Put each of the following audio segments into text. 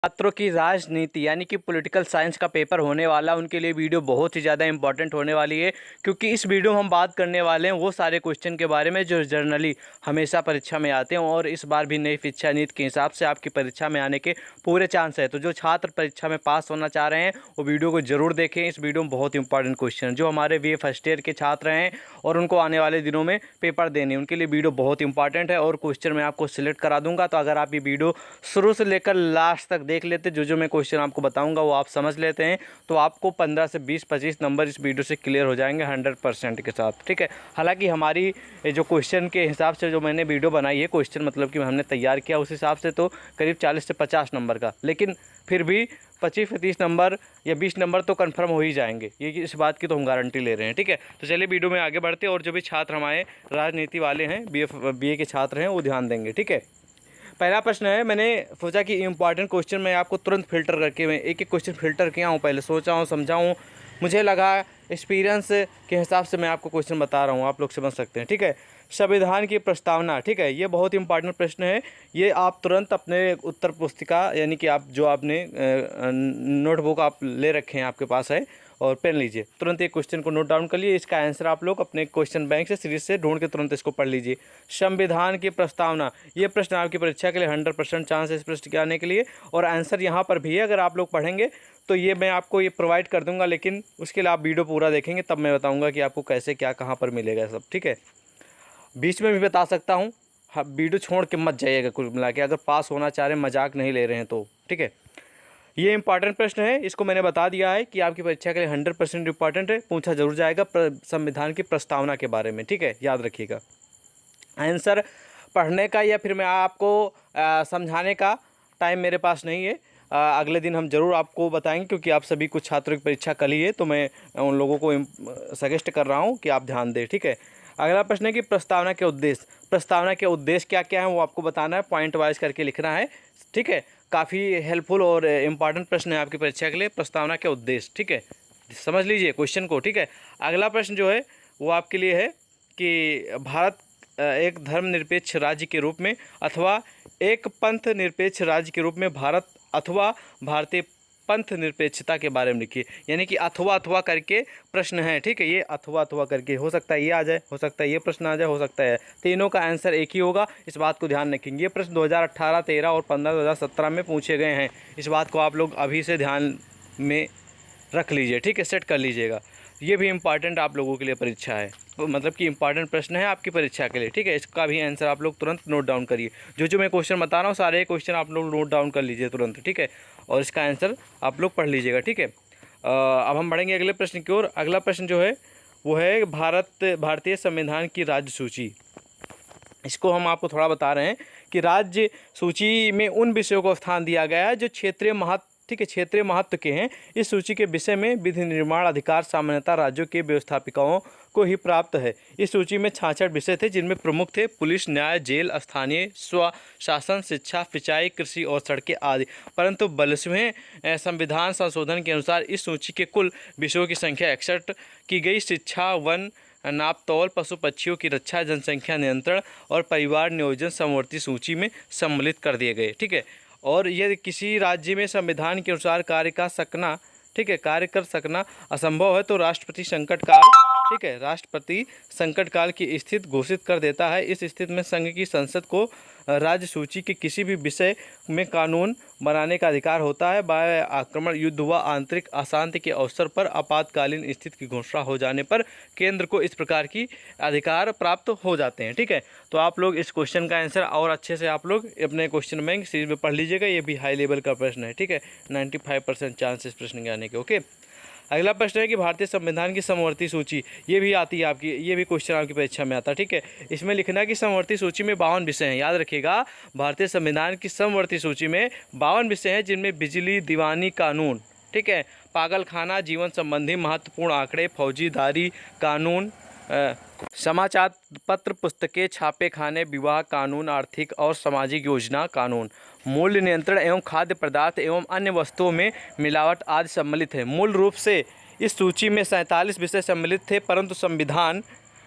छात्रों की राजनीति यानी कि पॉलिटिकल साइंस का पेपर होने वाला, उनके लिए वीडियो बहुत ही ज़्यादा इंपॉर्टेंट होने वाली है, क्योंकि इस वीडियो में हम बात करने वाले हैं वो सारे क्वेश्चन के बारे में जो जनरली हमेशा परीक्षा में आते हैं और इस बार भी नई शिक्षा नीति के हिसाब से आपकी परीक्षा में आने के पूरे चांस है। तो जो छात्र परीक्षा में पास होना चाह रहे हैं वो वीडियो को जरूर देखें। इस वीडियो में बहुत इंपॉर्टेंट क्वेश्चन जो हमारे BA फर्स्ट ईयर के छात्र हैं और उनको आने वाले दिनों में पेपर देने, उनके लिए वीडियो बहुत इंपॉर्टेंट है और क्वेश्चन मैं आपको सिलेक्ट करा दूंगा। तो अगर आप ये वीडियो शुरू से लेकर लास्ट तक देख लेते, जो मैं क्वेश्चन आपको बताऊंगा वो आप समझ लेते हैं, तो आपको 15 से 20-25 नंबर इस वीडियो से क्लियर हो जाएंगे 100% के साथ। ठीक है, हालांकि हमारी जो क्वेश्चन के हिसाब से जो मैंने वीडियो बनाई है, क्वेश्चन मतलब कि हमने तैयार किया उस हिसाब से तो करीब 40 से 50 नंबर का, लेकिन फिर भी 25 से 30 नंबर या 20 नंबर तो कंफर्म हो ही जाएंगे, ये इस बात की तो हम गारंटी ले रहे हैं। ठीक है, तो चलिए वीडियो में आगे बढ़ते हैं और जो भी छात्र हमारे राजनीति वाले हैं, BA के छात्र हैं, वो ध्यान देंगे। ठीक है, पहला प्रश्न है, मैंने सोचा कि इंपॉर्टेंट क्वेश्चन मैं आपको तुरंत फिल्टर करके मैं एक एक क्वेश्चन फिल्टर किया हूँ, पहले सोचा हूँ समझाऊँ, मुझे लगा एक्सपीरियंस के हिसाब से मैं आपको क्वेश्चन बता रहा हूँ, आप लोग समझ सकते हैं। ठीक है, संविधान की प्रस्तावना, ठीक है, ये बहुत इंपॉर्टेंट प्रश्न है। ये आप तुरंत अपने उत्तर पुस्तिका यानी कि आप जो आपने नोटबुक आप ले रखे हैं आपके पास है और पेन लीजिए, तुरंत एक क्वेश्चन को नोट डाउन कर लिए, इसका आंसर आप लोग अपने क्वेश्चन बैंक से सीरीज से ढूंढ के तुरंत इसको पढ़ लीजिए। संविधान की प्रस्तावना, ये प्रश्न आपकी परीक्षा के लिए 100% चांस है इस प्रश्न के आने के लिए, और आंसर यहाँ पर भी है। अगर आप लोग पढ़ेंगे तो ये मैं आपको ये प्रोवाइड कर दूंगा, लेकिन उसके लिए आप वीडियो पूरा देखेंगे तब मैं बताऊँगा कि आपको कैसे क्या कहाँ पर मिलेगा सब। ठीक है, बीच में भी बता सकता हूँ, हाँ वीडियो छोड़ के मत जाइएगा कुल मिला के, अगर पास होना चाह रहे हैं, मजाक नहीं ले रहे हैं तो। ठीक है, ये इंपॉर्टेंट प्रश्न है, इसको मैंने बता दिया है कि आपकी परीक्षा के लिए 100% इंपॉर्टेंट है, पूछा जरूर जाएगा संविधान की प्रस्तावना के बारे में। ठीक है, याद रखिएगा। आंसर पढ़ने का या फिर मैं आपको समझाने का टाइम मेरे पास नहीं है, अगले दिन हम जरूर आपको बताएंगे, क्योंकि आप सभी कुछ छात्रों की परीक्षा कल ही है, तो मैं उन लोगों को सजेस्ट कर रहा हूँ कि आप ध्यान दें। ठीक है, अगला प्रश्न है कि प्रस्तावना के उद्देश्य, प्रस्तावना के उद्देश्य क्या क्या है वो आपको बताना है, पॉइंट वाइज करके लिखना है। ठीक है, काफ़ी हेल्पफुल और इम्पॉर्टेंट प्रश्न है आपकी परीक्षा के लिए, प्रस्तावना के उद्देश्य। ठीक है, समझ लीजिए क्वेश्चन को। ठीक है, अगला प्रश्न जो है वो आपके लिए है कि भारत एक धर्मनिरपेक्ष राज्य के रूप में अथवा एक पंथ निरपेक्ष राज्य के रूप में भारत अथवा भारतीय पंथ निरपेक्षता के बारे में लिखिए, यानी कि अथवा अथवा करके प्रश्न है। ठीक है, ये अथवा अथवा करके हो सकता है ये आ जाए, हो सकता है ये प्रश्न आ जाए, हो सकता है तीनों का आंसर एक ही होगा, इस बात को ध्यान रखेंगे। ये प्रश्न 2018, 13 और 15 2017 में पूछे गए हैं, इस बात को आप लोग अभी से ध्यान में रख लीजिए। ठीक है, सेट कर लीजिएगा, ये भी इंपॉर्टेंट आप लोगों के लिए परीक्षा है, मतलब कि इंपॉर्टेंट प्रश्न है आपकी परीक्षा के लिए। ठीक है, इसका भी आंसर आप लोग तुरंत नोट डाउन करिए, जो मैं क्वेश्चन बता रहा हूँ सारे क्वेश्चन आप लोग नोट डाउन कर लीजिए तुरंत। ठीक है, और इसका आंसर आप लोग पढ़ लीजिएगा। ठीक है, अब हम बढ़ेंगे अगले प्रश्न की ओर। अगला प्रश्न जो है वो है भारतीय संविधान की राज्य सूची। इसको हम आपको थोड़ा बता रहे हैं कि राज्य सूची में उन विषयों को स्थान दिया गया है जो क्षेत्रीय महत्व, ठीक है, क्षेत्रीय महत्व के हैं। इस सूची के विषय में विधि निर्माण अधिकार सामान्यतः राज्यों के व्यवस्थापिकाओं को ही प्राप्त है। इस सूची में 66 विषय थे, जिनमें प्रमुख थे पुलिस, न्याय, जेल, स्थानीय स्वशासन, शिक्षा, सिंचाई, कृषि और सड़कें आदि। परंतु 42वें संविधान संशोधन के अनुसार इस सूची के कुल विषयों की संख्या 61 की गई। शिक्षा, वन, नापतौल, पशु पक्षियों की रक्षा, जनसंख्या नियंत्रण और परिवार नियोजन समवर्ती सूची में सम्मिलित कर दिए गए। ठीक है, और यदि किसी राज्य में संविधान के अनुसार कार्य कर सकना असंभव है तो राष्ट्रपति संकट काल, ठीक है, राष्ट्रपति संकट काल की स्थिति घोषित कर देता है। इस स्थिति में संघ की संसद को राज्य सूची के किसी भी विषय में कानून बनाने का अधिकार होता है। बाह्य आक्रमण, युद्ध व आंतरिक अशांति के अवसर पर आपातकालीन स्थिति की घोषणा हो जाने पर केंद्र को इस प्रकार की अधिकार प्राप्त हो जाते हैं। ठीक है, तो आप लोग इस क्वेश्चन का आंसर और अच्छे से आप लोग अपने क्वेश्चन बैंक सीरीज में पढ़ लीजिएगा, ये भी हाई लेवल का प्रश्न है। ठीक है, 95% चांस इस प्रश्न के आने के। ओके, अगला प्रश्न है कि भारतीय संविधान की समवर्ती सूची, ये भी आती है आपकी, ये भी क्वेश्चन आपकी परीक्षा में आता है। ठीक है, इसमें लिखना कि समवर्ती सूची में 52 विषय हैं, याद रखिएगा, भारतीय संविधान की समवर्ती सूची में 52 विषय हैं, जिनमें बिजली, दीवानी कानून, ठीक है, पागलखाना, जीवन संबंधी महत्वपूर्ण आंकड़े, फौजीदारी कानून, समाचार पत्र, पुस्तकें, छापे खाने, विवाह कानून, आर्थिक और सामाजिक योजना कानून, मूल्य नियंत्रण एवं खाद्य पदार्थ एवं अन्य वस्तुओं में मिलावट आदि सम्मिलित है। मूल रूप से इस सूची में 47 विषय सम्मिलित थे, परंतु संविधान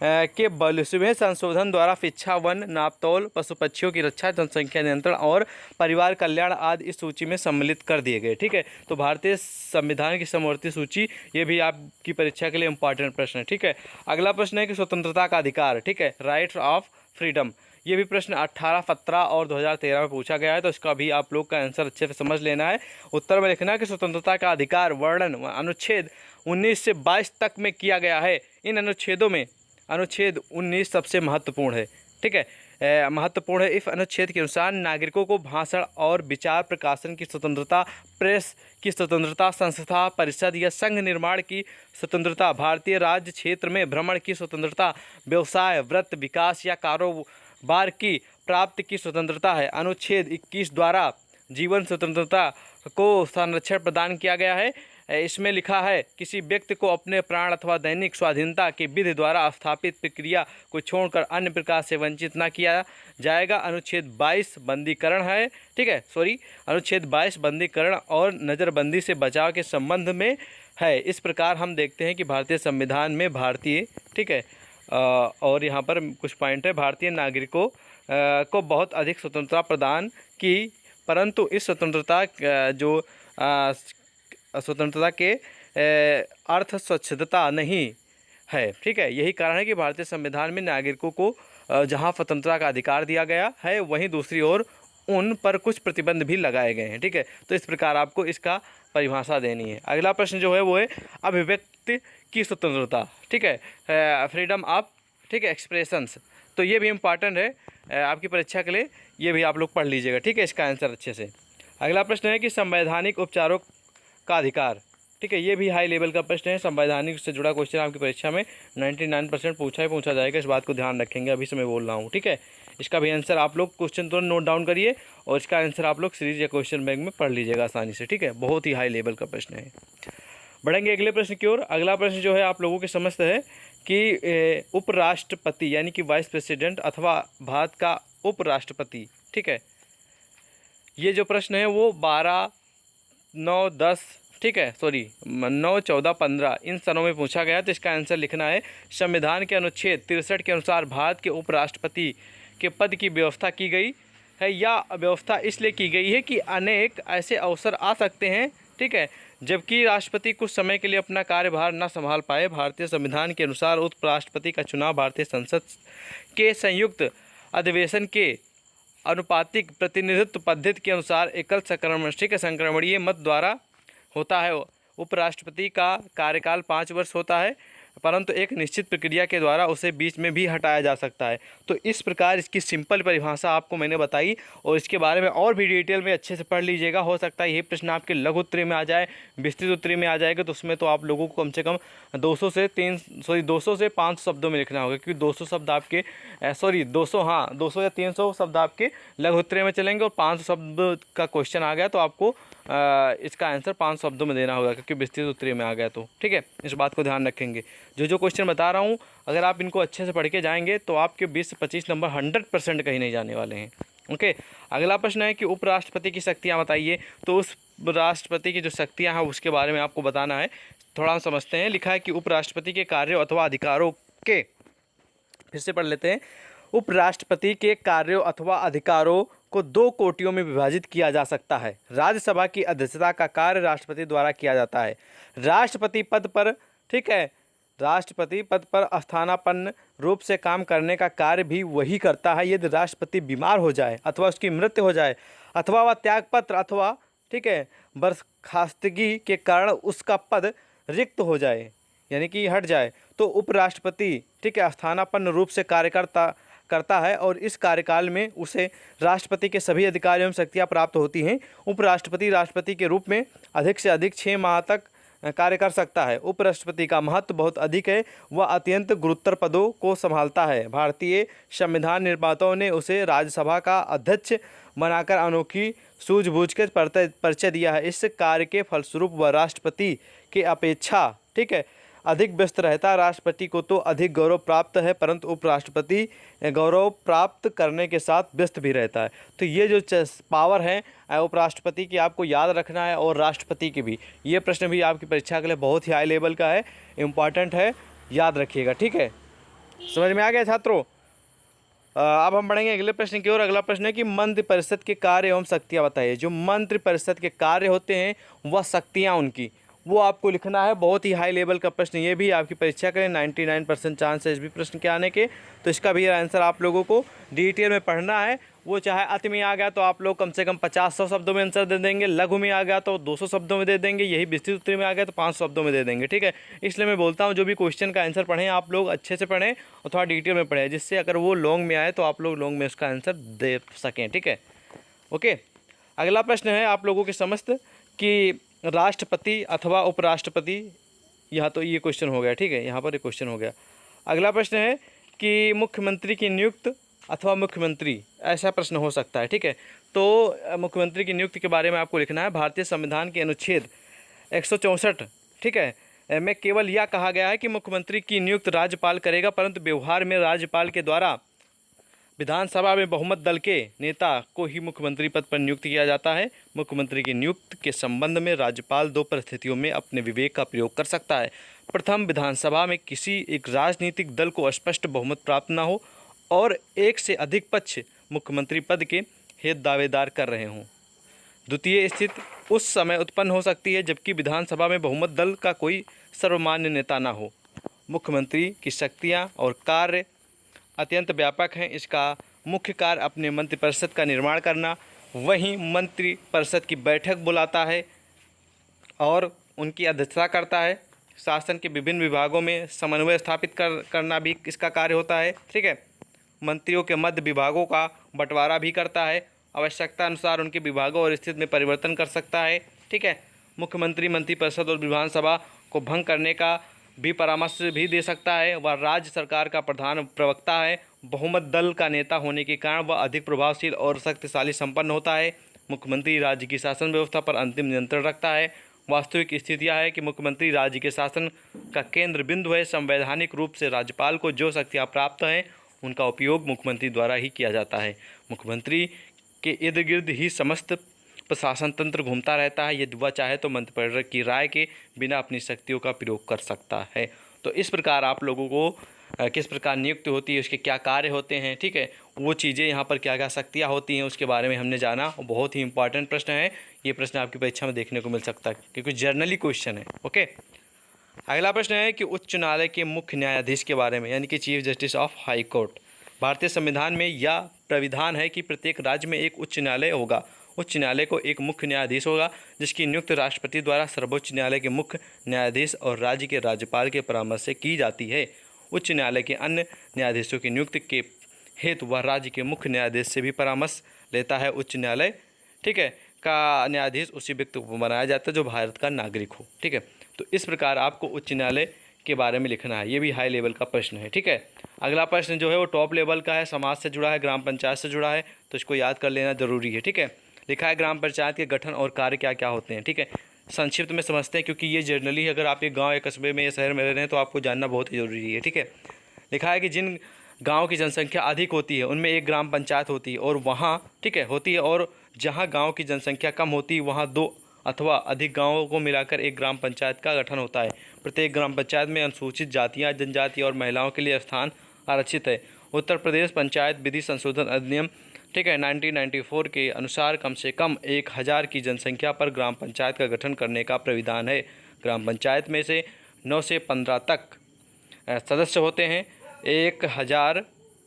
के 42वें संशोधन द्वारा शिक्षा, वन, नापतोल, पशु पक्षियों की रक्षा, जनसंख्या नियंत्रण और परिवार कल्याण आदि इस सूची में सम्मिलित कर दिए गए। ठीक है, तो भारतीय संविधान की समवर्ती सूची, ये भी आपकी परीक्षा के लिए इंपॉर्टेंट प्रश्न है। ठीक है, अगला प्रश्न है कि स्वतंत्रता का अधिकार, ठीक है, राइट ऑफ फ्रीडम, ये भी प्रश्न 18, 17 और 2013 में पूछा गया है, तो इसका भी आप लोग का आंसर अच्छे से समझ लेना है। उत्तर में लिखना है कि स्वतंत्रता का अधिकार वर्णन अनुच्छेद 19 से 22 तक में किया गया है। इन अनुच्छेदों में अनुच्छेद 19 सबसे महत्वपूर्ण है। ठीक है, महत्वपूर्ण है। इस अनुच्छेद के अनुसार नागरिकों को भाषण और विचार प्रकाशन की स्वतंत्रता, प्रेस की स्वतंत्रता, संस्था, परिषद या संघ निर्माण की स्वतंत्रता, भारतीय राज्य क्षेत्र में भ्रमण की स्वतंत्रता, व्यवसाय, वृत्ति विकास या कारोबार की प्राप्ति की स्वतंत्रता है। अनुच्छेद 21 द्वारा जीवन स्वतंत्रता को संरक्षण प्रदान किया गया है। इसमें लिखा है किसी व्यक्ति को अपने प्राण अथवा दैनिक स्वाधीनता की विधि द्वारा स्थापित प्रक्रिया को छोड़कर अन्य प्रकार से वंचित न किया जाएगा। अनुच्छेद 22 बंदीकरण है। ठीक है, अनुच्छेद 22 बंदीकरण और नज़रबंदी से बचाव के संबंध में है। इस प्रकार हम देखते हैं कि भारतीय संविधान में ठीक है, और यहाँ पर कुछ पॉइंट है, भारतीय नागरिकों को बहुत अधिक स्वतंत्रता प्रदान की, परंतु इस स्वतंत्रता जो स्वतंत्रता के अर्थ स्वच्छता नहीं है। ठीक है, यही कारण है कि भारतीय संविधान में नागरिकों को जहां स्वतंत्रता का अधिकार दिया गया है, वहीं दूसरी ओर उन पर कुछ प्रतिबंध भी लगाए गए हैं। ठीक है, तो इस प्रकार आपको इसका परिभाषा देनी है। अगला प्रश्न जो है वो है अभिव्यक्ति की स्वतंत्रता। ठीक है, फ्रीडम ऑफ, ठीक है, एक्सप्रेशंस, तो ये भी इम्पॉर्टेंट है आपकी परीक्षा के लिए, ये भी आप लोग पढ़ लीजिएगा। ठीक है, इसका आंसर अच्छे से। अगला प्रश्न है कि संवैधानिक उपचारों का अधिकार। ठीक है, ये भी हाई लेवल का प्रश्न है, संवैधानिक से जुड़ा क्वेश्चन आपकी परीक्षा में 99% पूछा जाएगा, इस बात को ध्यान रखेंगे, अभी से मैं बोल रहा हूँ। ठीक है, इसका भी आंसर आप लोग क्वेश्चन तुरंत नोट डाउन करिए और इसका आंसर आप लोग सीरीज या क्वेश्चन बैंक में पढ़ लीजिएगा आसानी से। ठीक है, बहुत ही हाई लेवल का प्रश्न है। बढ़ेंगे अगले प्रश्न की ओर। अगला प्रश्न जो है आप लोगों के समझते हैं कि उपराष्ट्रपति यानी कि वाइस प्रेसिडेंट अथवा भारत का उपराष्ट्रपति, ठीक है, ये जो प्रश्न है वो 12, 9, 10, ठीक है, 9, 14, 15 इन सनों में पूछा गया। तो इसका आंसर लिखना है संविधान के अनुच्छेद 63 के अनुसार भारत के उपराष्ट्रपति के पद की व्यवस्था की गई है। या व्यवस्था इसलिए की गई है कि अनेक ऐसे अवसर आ सकते हैं, ठीक है, जबकि राष्ट्रपति कुछ समय के लिए अपना कार्यभार न संभाल पाए। भारतीय संविधान के अनुसार उपराष्ट्रपति का चुनाव भारतीय संसद के संयुक्त अधिवेशन के अनुपातिक प्रतिनिधित्व पद्धति के अनुसार एकल संक्रमणीय मत द्वारा होता है। उपराष्ट्रपति का कार्यकाल 5 वर्ष होता है, परंतु एक निश्चित प्रक्रिया के द्वारा उसे बीच में भी हटाया जा सकता है। तो इस प्रकार इसकी सिंपल परिभाषा आपको मैंने बताई और इसके बारे में और भी डिटेल में अच्छे से पढ़ लीजिएगा। हो सकता है ये प्रश्न आपके लघु उत्तरीय में आ जाए, विस्तृत उत्तरीय में आ जाएगा, तो उसमें तो आप लोगों को कम से कम 200 से 500 शब्दों में लिखना होगा, क्योंकि 200 शब्द आपके 200 या 300 शब्द आपके लघु उत्तरीय में चलेंगे और 500 शब्द का क्वेश्चन आ गया तो आपको इसका आंसर 5 शब्दों में देना होगा, क्योंकि विस्तृत उत्तरीय में आ गया तो। ठीक है, इस बात को ध्यान रखेंगे। जो क्वेश्चन बता रहा हूँ अगर आप इनको अच्छे से पढ़ के जाएंगे तो आपके 20 से 25 नंबर 100% कहीं नहीं जाने वाले हैं। ओके, अगला प्रश्न है कि उपराष्ट्रपति की शक्तियाँ बताइए। तो उस राष्ट्रपति की जो शक्तियाँ हैं उसके बारे में आपको बताना है। थोड़ा हम समझते हैं। लिखा है कि उपराष्ट्रपति के कार्यों अथवा अधिकारों के, फिर से पढ़ लेते हैं, उपराष्ट्रपति के कार्यों अथवा अधिकारों को 2 कोटियों में विभाजित किया जा सकता है। राज्यसभा की अध्यक्षता का कार्य राष्ट्रपति द्वारा किया जाता है। राष्ट्रपति पद पर, ठीक है, राष्ट्रपति पद पर स्थानापन्न रूप से काम करने का कार्य भी वही करता है। यदि राष्ट्रपति बीमार हो जाए अथवा उसकी मृत्यु हो जाए अथवा वह त्यागपत्र अथवा, ठीक है, बर्खास्तगी के कारण उसका पद रिक्त हो जाए यानी कि हट जाए तो उपराष्ट्रपति, ठीक है, स्थानापन्न रूप से कार्य करता है और इस कार्यकाल में उसे राष्ट्रपति के सभी अधिकार एवं शक्तियाँ प्राप्त होती हैं। उपराष्ट्रपति राष्ट्रपति के रूप में अधिक से अधिक 6 माह तक कार्य कर सकता है। उपराष्ट्रपति का महत्व बहुत अधिक है, वह अत्यंत गुरुतर पदों को संभालता है। भारतीय संविधान निर्माताओं ने उसे राज्यसभा का अध्यक्ष बनाकर अनोखी सूझबूझ के परिचय दिया है। इस कार्य के फलस्वरूप वह राष्ट्रपति के अपेक्षा, ठीक है, अधिक व्यस्त रहता है। राष्ट्रपति को तो अधिक गौरव प्राप्त है, परंतु उपराष्ट्रपति गौरव प्राप्त करने के साथ व्यस्त भी रहता है। तो ये जो पावर है उपराष्ट्रपति की आपको याद रखना है और राष्ट्रपति की भी। ये प्रश्न भी आपकी परीक्षा के लिए बहुत ही हाई लेवल का है, इम्पॉर्टेंट है, याद रखिएगा। ठीक है, समझ में आ गया छात्रों? अब हम बढ़ेंगे अगले प्रश्न की ओर। अगला प्रश्न है कि मंत्रि परिषद के कार्य एवं शक्तियाँ बताइए। जो मंत्रि परिषद के कार्य होते हैं वह शक्तियाँ उनकी, वो आपको लिखना है। बहुत ही हाई लेवल का प्रश्न ये भी आपकी परीक्षा के 99% चांस है इस भी प्रश्न के आने के। तो इसका भी आंसर आप लोगों को डिटेल में पढ़ना है। वो चाहे अति में आ गया तो आप लोग कम से कम 50-100 शब्दों में आंसर दे देंगे, लघु में आ गया तो 200 शब्दों में दे देंगे, यही विस्तृत उत्तरी में आ गया तो 500 शब्दों में दे देंगे, ठीक है। इसलिए मैं बोलता हूँ जो भी क्वेश्चन का आंसर पढ़ें आप लोग अच्छे से पढ़ें और थोड़ा डिटेल में पढ़ें, जिससे अगर वो लॉन्ग में आए तो आप लोग लॉन्ग में उसका आंसर दे सकें, ठीक है। ओके, अगला प्रश्न है आप लोगों के समस्त कि राष्ट्रपति अथवा उपराष्ट्रपति, यहाँ तो ये क्वेश्चन हो गया, ठीक है, यहाँ पर ये क्वेश्चन हो गया। अगला प्रश्न है कि मुख्यमंत्री की नियुक्त अथवा मुख्यमंत्री, ऐसा प्रश्न हो सकता है, ठीक है। तो मुख्यमंत्री की नियुक्ति के बारे में आपको लिखना है। भारतीय संविधान के अनुच्छेद 164, ठीक है, में केवल यह कहा गया है कि मुख्यमंत्री की नियुक्त राज्यपाल करेगा, परंतु व्यवहार में राज्यपाल के द्वारा विधानसभा में बहुमत दल के नेता को ही मुख्यमंत्री पद पर नियुक्त किया जाता है। मुख्यमंत्री की नियुक्ति के संबंध में राज्यपाल दो परिस्थितियों में अपने विवेक का प्रयोग कर सकता है। प्रथम, विधानसभा में किसी एक राजनीतिक दल को स्पष्ट बहुमत प्राप्त न हो और एक से अधिक पक्ष मुख्यमंत्री पद के हेतु दावेदार कर रहे हों। द्वितीय स्थिति उस समय उत्पन्न हो सकती है जबकि विधानसभा में बहुमत दल का कोई सर्वमान्य नेता न हो। मुख्यमंत्री की शक्तियाँ और कार्य अत्यंत व्यापक हैं। इसका मुख्य कार्य अपने मंत्रिपरिषद का निर्माण करना, वहीं मंत्रिपरिषद की बैठक बुलाता है और उनकी अध्यक्षता करता है। शासन के विभिन्न विभागों में समन्वय स्थापित करना भी इसका कार्य होता है, ठीक है। मंत्रियों के मध्य विभागों का बंटवारा भी करता है, आवश्यकता अनुसार उनके विभागों और स्थिति में परिवर्तन कर सकता है, ठीक है। मुख्यमंत्री मंत्रिपरिषद और विधानसभा को भंग करने का भी परामर्श भी दे सकता है। वह राज्य सरकार का प्रधान प्रवक्ता है। बहुमत दल का नेता होने के कारण वह अधिक प्रभावशील और शक्तिशाली संपन्न होता है। मुख्यमंत्री राज्य की शासन व्यवस्था पर अंतिम नियंत्रण रखता है। वास्तविक स्थिति यह है कि मुख्यमंत्री राज्य के शासन का केंद्र बिंदु है। संवैधानिक रूप से राज्यपाल को जो शक्तियाँ प्राप्त हैं उनका उपयोग मुख्यमंत्री द्वारा ही किया जाता है। मुख्यमंत्री के इर्द गिर्द ही समस्त प्रशासन तंत्र घूमता रहता है। यदि वह चाहे तो मंत्रिपरिषद की राय के बिना अपनी शक्तियों का प्रयोग कर सकता है। तो इस प्रकार आप लोगों को किस प्रकार नियुक्ति होती है, उसके क्या कार्य होते हैं, ठीक है, वो चीज़ें यहाँ पर क्या क्या शक्तियाँ होती हैं उसके बारे में हमने जाना। बहुत ही इंपॉर्टेंट प्रश्न है ये, प्रश्न आपकी परीक्षा में देखने को मिल सकता है क्योंकि जर्नली क्वेश्चन है। ओके, अगला प्रश्न है कि उच्च न्यायालय के मुख्य न्यायाधीश के बारे में, यानी कि chief justice of high court. भारतीय संविधान में यह प्राविधान है कि प्रत्येक राज्य में एक उच्च न्यायालय होगा। उच्च न्यायालय को एक मुख्य न्यायाधीश होगा जिसकी नियुक्ति राष्ट्रपति द्वारा सर्वोच्च न्यायालय के मुख्य न्यायाधीश और राज्य के राज्यपाल के परामर्श से की जाती है। उच्च न्यायालय के अन्य न्यायाधीशों की नियुक्ति के हेतु वह राज्य के मुख्य न्यायाधीश से भी परामर्श लेता है। उच्च न्यायालय, ठीक है, का न्यायाधीश उसी व्यक्ति को बनाया जाता है जो भारत का नागरिक हो, ठीक है। तो इस प्रकार आपको उच्च न्यायालय के बारे में लिखना है। ये भी हाई लेवल का प्रश्न है, ठीक है। अगला प्रश्न जो है वो टॉप लेवल का है, समाज से जुड़ा है, ग्राम पंचायत से जुड़ा है, तो इसको याद कर लेना जरूरी है, ठीक है। लिखा है ग्राम पंचायत के गठन और कार्य क्या क्या होते हैं, ठीक है। संक्षिप्त में समझते हैं क्योंकि ये जनरली अगर आप एक गांव या कस्बे में या शहर में रह रहे हैं तो आपको जानना बहुत ही ज़रूरी है, ठीक है। लिखा है कि जिन गांव की जनसंख्या अधिक होती है उनमें एक ग्राम पंचायत होती है और वहाँ, ठीक है, होती है, और जहाँ गाँव की जनसंख्या कम होती है वहाँ 2 अथवा अधिक गाँवों को मिलाकर एक ग्राम पंचायत का गठन होता है। प्रत्येक ग्राम पंचायत में अनुसूचित जातियाँ, जनजाति और महिलाओं के लिए स्थान आरक्षित है। उत्तर प्रदेश पंचायत विधि संशोधन अधिनियम, ठीक है, 1994 के अनुसार कम से कम 1000 की जनसंख्या पर ग्राम पंचायत का गठन करने का प्राविधान है। ग्राम पंचायत में से 9 से 15 तक सदस्य होते हैं। 1000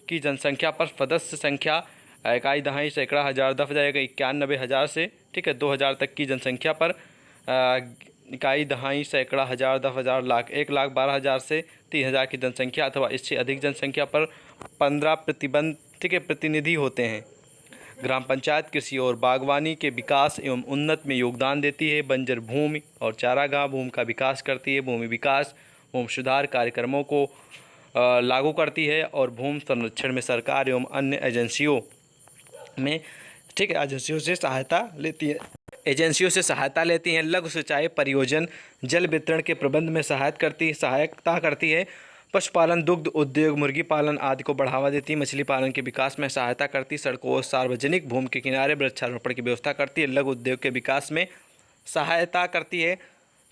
की जनसंख्या पर सदस्य संख्या इकाई दहाई सैकड़ा हज़ार 10,000 91,000 से, ठीक है, 2000 तक की जनसंख्या पर इकाई दहाई सैकड़ा हज़ार 10,000 लाख 1,12,000 से 3,000 की जनसंख्या अथवा इससे अधिक जनसंख्या पर 15 प्रतिबंध, ठीक है, प्रतिनिधि होते हैं। ग्राम पंचायत कृषि और बागवानी के विकास एवं उन्नत में योगदान देती है। बंजर भूमि और चारागाह भूमि का विकास करती है। भूमि विकास, भूमि सुधार कार्यक्रमों को लागू करती है और भूमि संरक्षण में सरकार एवं अन्य एजेंसियों में, ठीक है, एजेंसियों से सहायता लेती हैं। लघु सिंचाई परियोजना जल वितरण के प्रबंध में सहायता करती है। पशुपालन, दुग्ध उद्योग, मुर्गी पालन आदि को बढ़ावा देती है। मछली पालन के विकास में सहायता करती है। सड़कों और सार्वजनिक भूमि के किनारे वृक्षारोपण की व्यवस्था करती है। लघु उद्योग के विकास में सहायता करती है,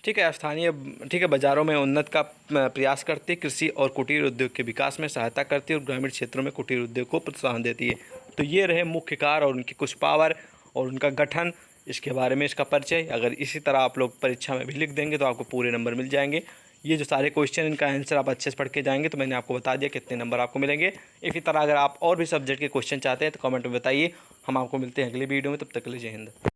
ठीक है, स्थानीय ठीक है बाज़ारों में उन्नत का प्रयास करती है, कृषि और कुटीर उद्योग के विकास में सहायता करती है और ग्रामीण क्षेत्रों में कुटीर उद्योग को प्रोत्साहन देती है। तो ये रहे मुख्य कार्य और उनकी कुछ पावर और उनका गठन, इसके बारे में इसका परिचय। अगर इसी तरह आप लोग परीक्षा में भी लिख देंगे तो आपको पूरे नंबर मिल जाएंगे। ये जो सारे क्वेश्चन इनका आंसर आप अच्छे से पढ़ के जाएंगे तो मैंने आपको बता दिया कितने नंबर आपको मिलेंगे। इसी तरह अगर आप और भी सब्जेक्ट के क्वेश्चन चाहते हैं तो कमेंट में बताइए। हम आपको मिलते हैं अगले वीडियो में, तब तक के लिए जय हिंद।